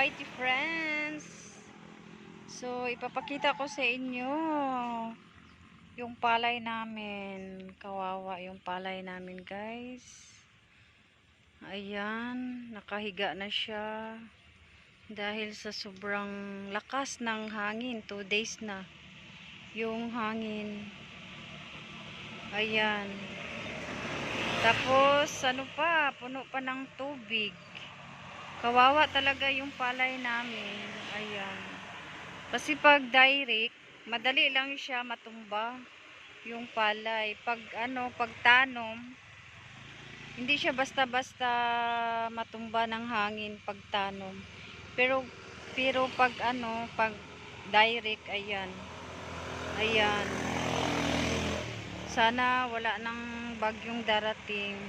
YT friends. So, ipapakita ko sa inyo yung palay namin. Kawawa yung palay namin, guys. Ayan, nakahiga na siya dahil sa sobrang lakas ng hangin. 2 days na yung hangin. Ayan. Tapos, ano pa, puno pa ng tubig. Kawawa talaga yung palay namin. Ayan. Kasi pag direct, madali lang siya matumba yung palay. Pag pagtanom, hindi siya basta-basta matumba ng hangin pagtanom. Pero pag direct, ayan. Ayan. Sana wala nang bagyong darating.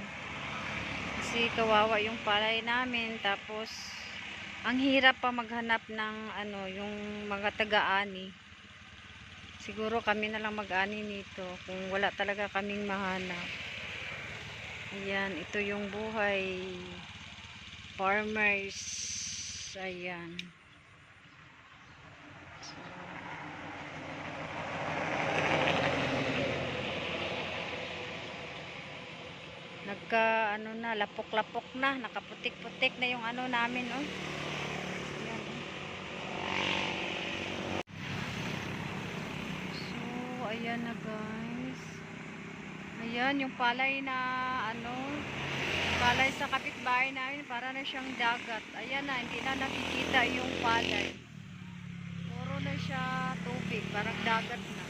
Kasi kawawa yung palay namin. Tapos ang hirap pa maghanap ng yung mga taga-ani. Siguro kami na lang mag-ani nito kung wala talaga kaming mahanap. Ayan, ito yung buhay farmers. Ayan. So, lapok-lapok na, nakaputik-putik na yung namin, oh. Ayan. So, ayan na, guys. Ayan, yung palay na palay sa kapitbahay namin, para na siyang dagat. Ayan na, hindi na nakikita yung palay. Puro na siya tubig, parang dagat na.